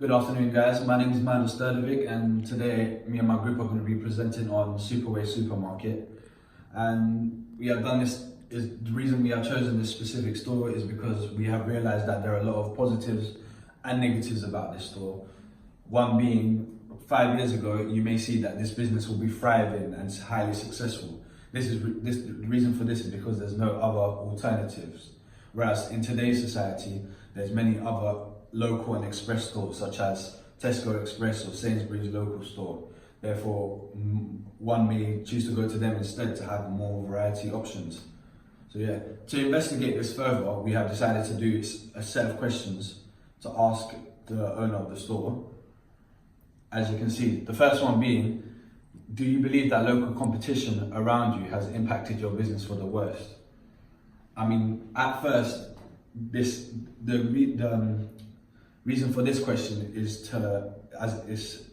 Good afternoon, guys. My name is Mano Sterdovic, and today me and my group are going to be presenting on Superway Supermarket. And we have done this, is the reason we have chosen this specific store is because we have realized that there are a lot of positives and negatives about this store. One being, 5 years ago, you may see that this business will be thriving and highly successful. The reason for this is because there's no other alternatives. Whereas in today's society, there's many other local and express stores such as Tesco Express or Sainsbury's local store. Therefore, one may choose to go to them instead to have more variety options. So yeah, to investigate this further, we have decided to do a set of questions to ask the owner of the store. As you can see, the first one being, do you believe that local competition around you has impacted your business for the worst? I mean, at first, the reason for this question is as its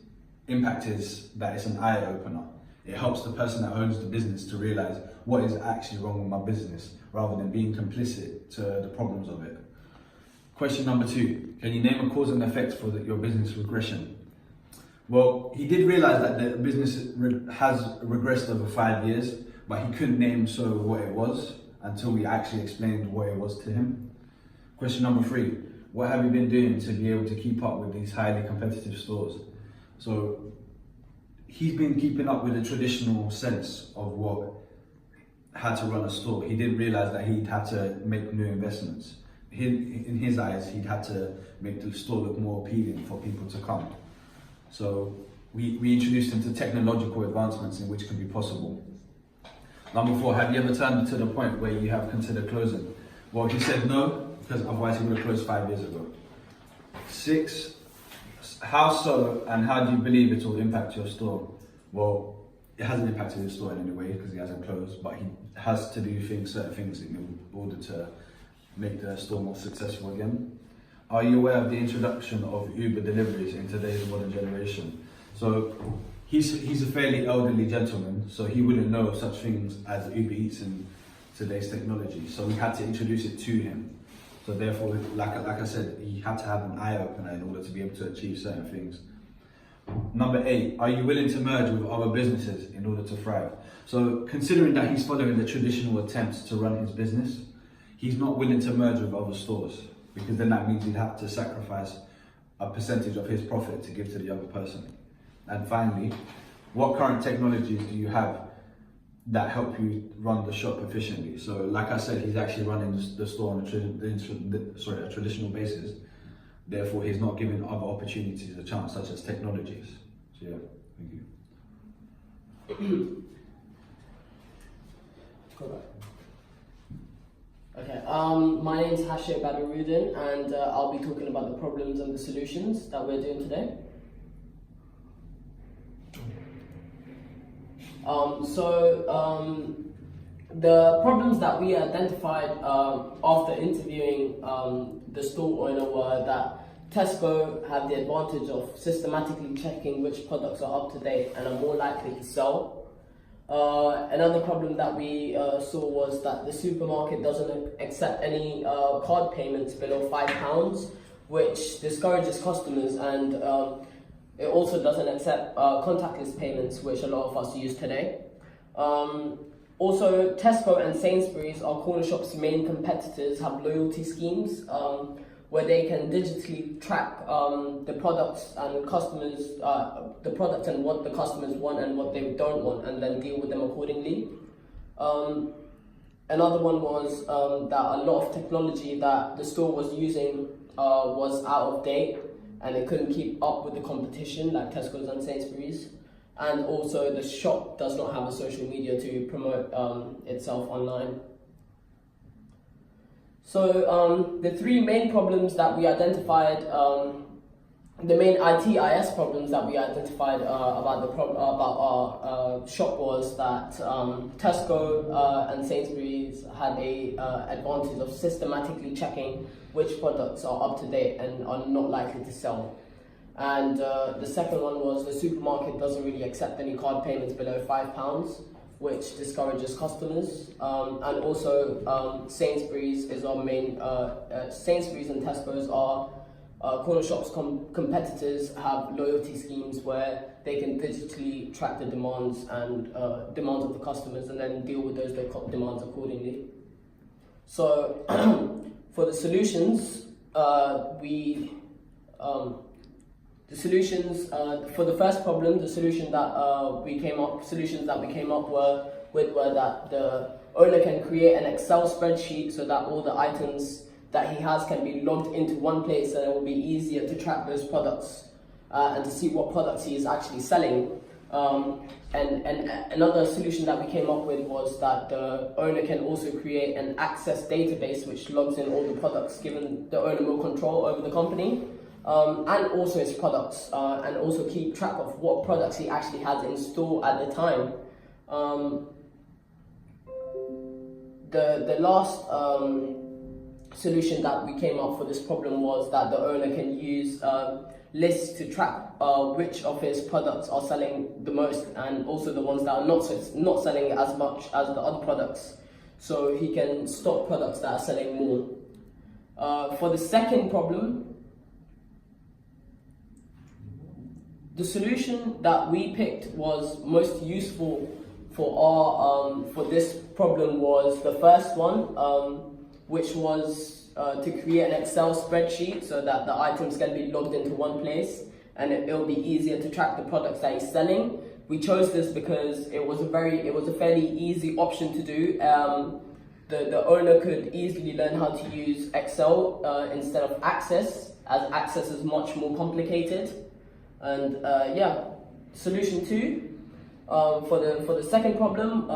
impact is that it's an eye opener. It helps the person that owns the business to realize what is actually wrong with my business rather than being complicit to the problems of it. Question number 2, can you name a cause and effect for your business regression? Well, he did realize that the business has regressed over 5 years, but he couldn't name what it was until we actually explained what it was to him. Question number 3, what have you been doing to be able to keep up with these highly competitive stores? So he's been keeping up with the traditional sense of how to run a store. He didn't realize that he'd had to make new investments. In his eyes, he'd had to make the store look more appealing for people to come. So we introduced him to technological advancements in which can be possible. Number 4, have you ever turned to the point where you have considered closing? Well, he said no, because otherwise he would have closed 5 years ago. 6, how so, and how do you believe it will impact your store? Well, it hasn't impacted his store in any way because he hasn't closed, but he has to do certain things in order to make the store more successful again. Are you aware of the introduction of Uber deliveries in today's modern generation? So he's a fairly elderly gentleman, so he wouldn't know such things as Uber Eats in today's technology. So we had to introduce it to him. So therefore, like I said, he had to have an eye opener in order to be able to achieve certain things. Number 8, are you willing to merge with other businesses in order to thrive? So considering that he's following the traditional attempts to run his business, he's not willing to merge with other stores, because then that means he'd have to sacrifice a percentage of his profit to give to the other person. And finally, what current technologies do you have that help you run the shop efficiently? So like I said, he's actually running the store on a traditional basis. Therefore, he's not giving other opportunities a chance, such as technologies. So yeah, thank you. Okay, my name is Hashir Badarudin, and I'll be talking about the problems and the solutions that we're doing today. The problems that we identified after interviewing the store owner were that Tesco had the advantage of systematically checking which products are up to date and are more likely to sell. Another problem that we saw was that the supermarket doesn't accept any card payments below £5, which discourages customers, and it also doesn't accept contactless payments, which a lot of us use today. Also, Tesco and Sainsbury's, our corner shop's main competitors, have loyalty schemes where they can digitally track the products and customers, the product and what the customers want and what they don't want, and then deal with them accordingly. Another one was that a lot of technology that the store was using was out of date, and it couldn't keep up with the competition like Tesco's and Sainsbury's. And also the shop does not have a social media to promote itself online. So the 3 main problems that we identified, the main ITIS problems that we identified about our shop was that Tesco and Sainsbury's had a advantage of systematically checking which products are up to date and are not likely to sell. And the second one was the supermarket doesn't really accept any card payments below £5, which discourages customers. And also Sainsbury's is our main, Sainsbury's and Tesco's are corner shops competitors have loyalty schemes where they can digitally track the demands and demands of the customers and then deal with those demands accordingly. So for the solutions, for the first problem, the solutions that we came up with were that the owner can create an Excel spreadsheet so that all the items that he has can be logged into one place, and it will be easier to track those products and to see what products he is actually selling. And another solution that we came up with was that the owner can also create an access database which logs in all the products, giving the owner more control over the company and also his products, and also keep track of what products he actually has in store at the time. The last solution that we came up for this problem was that the owner can use lists to track which of his products are selling the most, and also the ones that are not selling as much as the other products, so he can stock products that are selling more. For the second problem, the solution that we picked was most useful for this problem was the first one, which was to create an Excel spreadsheet so that the items can be logged into one place and it'll be easier to track the products that he's selling. We chose this because it was a fairly easy option to do. The owner could easily learn how to use Excel instead of Access, as Access is much more complicated. And solution 2, for the second problem,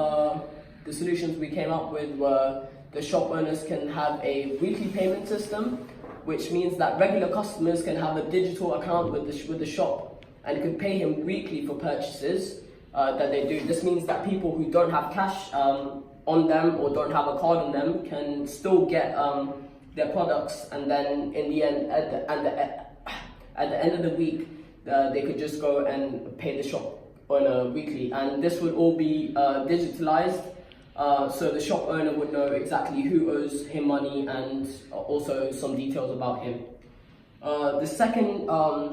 the solutions we came up with were the shop owners can have a weekly payment system, which means that regular customers can have a digital account with the shop and can pay him weekly for purchases that they do. This means that people who don't have cash on them or don't have a card on them can still get their products, and then in the end, at the end of the week, they could just go and pay the shop owner weekly, and this would all be digitalized. So the shop owner would know exactly who owes him money and also some details about him. The second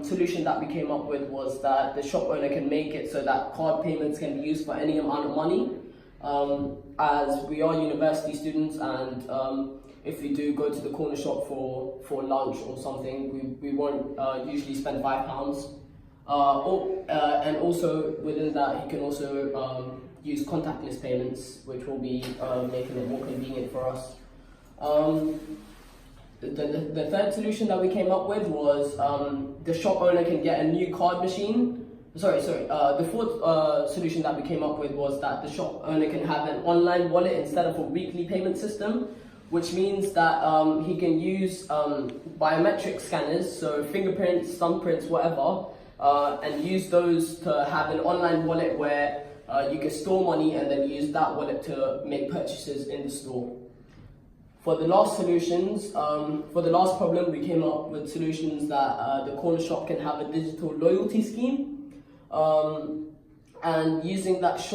solution that we came up with was that the shop owner can make it so that card payments can be used for any amount of money. As we are university students, and if we do go to the corner shop for lunch or something, we won't usually spend £5. And also within that, he can also use contactless payments, which will be making it more convenient for us. The third solution that we came up with was the shop owner can get a new card machine. The fourth solution that we came up with was that the shop owner can have an online wallet instead of a weekly payment system, which means that he can use biometric scanners, so fingerprints, thumbprints, whatever, and use those to have an online wallet where you can store money and then use that wallet to make purchases in the store. For the last solutions, for the last problem, we came up with solutions that the corner shop can have a digital loyalty scheme. And using that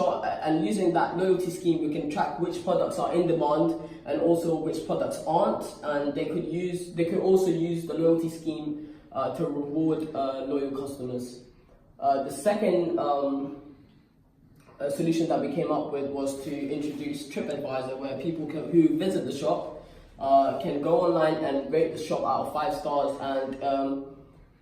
loyalty scheme, we can track which products are in demand and also which products aren't. And they could also use the loyalty scheme to reward loyal customers. The second solution that we came up with was to introduce TripAdvisor, where people who visit the shop can go online and rate the shop out of 5 stars, and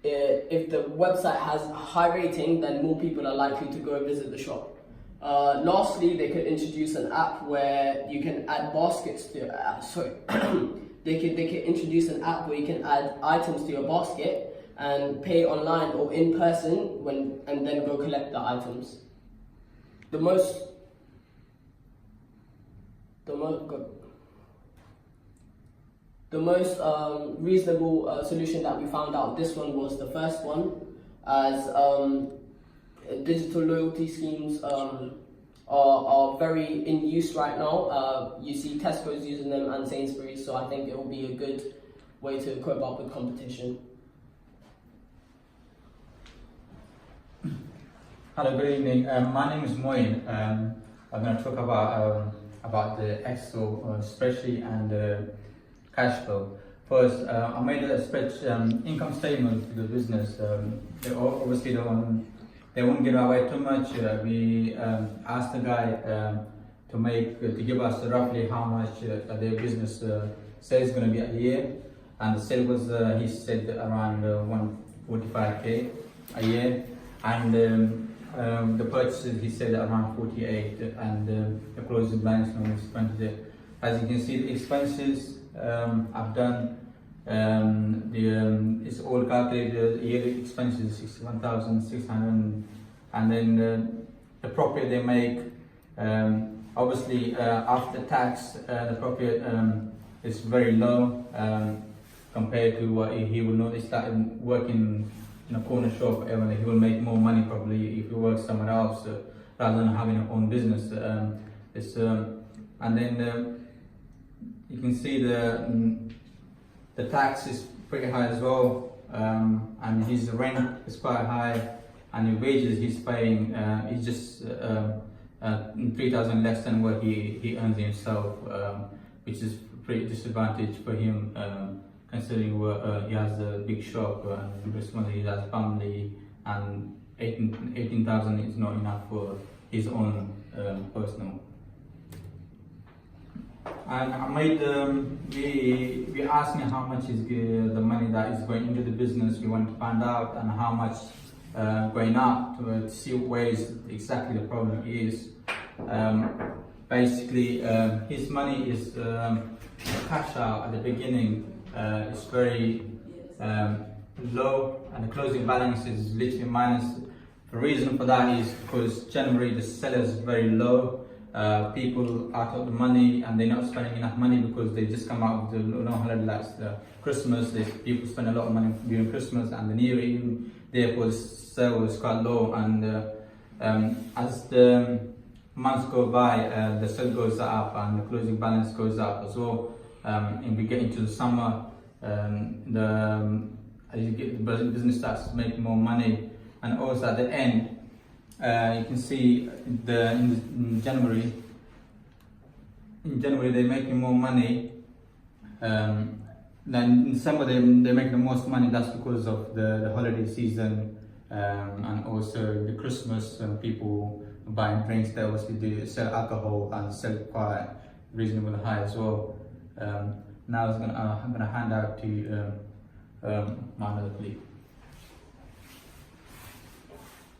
if the website has a high rating, then more people are likely to go visit the shop. Lastly, they could introduce an app where you can add baskets to they could introduce an app where you can add items to your basket and pay online or in person and then go collect the items. The most reasonable solution that we found out, this one was the first one, as digital loyalty schemes are very in use right now. You see Tesco's using them and Sainsbury's, so I think it will be a good way to cope up with competition. Hello, good evening. My name is Moin. I'm going to talk about the Excel spreadsheet and cash flow. First, I made a income statement for the business. Obviously, they won't give away too much. We asked the guy to give us roughly how much their business sales is going to be a year, and the sale was he said around 145k a year, and the purchases he said around 48, and the closing balance was 20. As you can see, the expenses I've done. It's all calculated. The yearly expenses 61,600, and then the profit they make. Obviously, after tax, the profit is very low compared to what he will know. He started working in a corner shop, and he will make more money probably if he works somewhere else rather than having a own business. And then you can see the tax is pretty high as well, and his rent is quite high, and the wages he's paying is just 3,000 less than what he earns himself, which is pretty disadvantage for him, considering he has a big shop and responsibility, he has family, and 18,000 is not enough for his own personal. And I made we asked me how much is the money that is going into the business. We want to find out, and how much going out to see where is exactly the problem is. Basically, his money is cash out at the beginning. It's very low, and the closing balance is literally minus. The reason for that is because generally the seller is very low. People are out of the money, and they're not spending enough money because they just come out with the long holiday like Christmas. People spend a lot of money during Christmas and the New Year, therefore the sale is quite low. And as the months go by, the sale goes up and the closing balance goes up as well. And we get into the summer, as you get the business starts making more money, and also at the end. You can see in January they're making more money. Then in December they're making the most money. That's because of the holiday season, and also the Christmas. People buying drinks. They obviously do sell alcohol and sell quite reasonably high as well. Now I'm gonna hand out to my other colleague.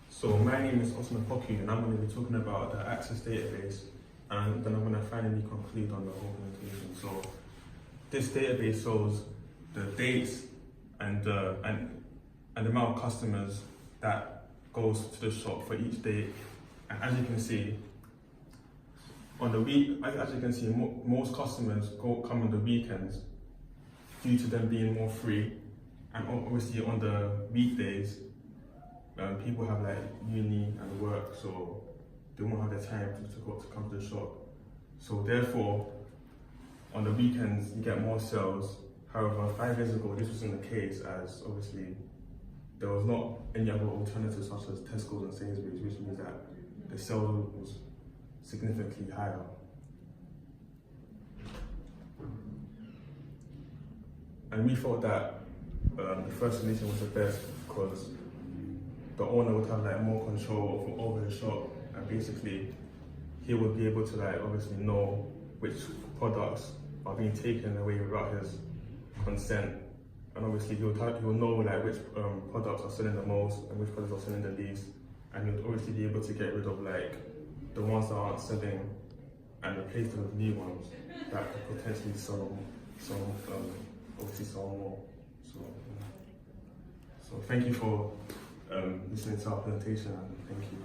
So my name is Osman Poku, and I'm going to be talking about the Access database, and then I'm going to finally conclude on the whole presentation. So this database shows the dates and the amount of customers that goes to the shop for each day. And as you can see, on the week, as you can see, most customers come on the weekends due to them being more free, and obviously on the weekdays. People have like uni and work, so they won't have the time to come to the shop. So therefore, on the weekends you get more sales. However, 5 years ago this wasn't the case, as obviously there was not any other alternatives such as Tesco's and Sainsbury's, which means that the sales was significantly higher. And we thought that the first solution was the best, because the owner would have like more control over his shop, and basically he would be able to like obviously know which products are being taken away without his consent, and obviously he will know like which products are selling the most and which products are selling the least, and he would obviously be able to get rid of like the ones that aren't selling and replace them with new ones that could potentially obviously sell more. So thank you for listening to our presentation, and thank you.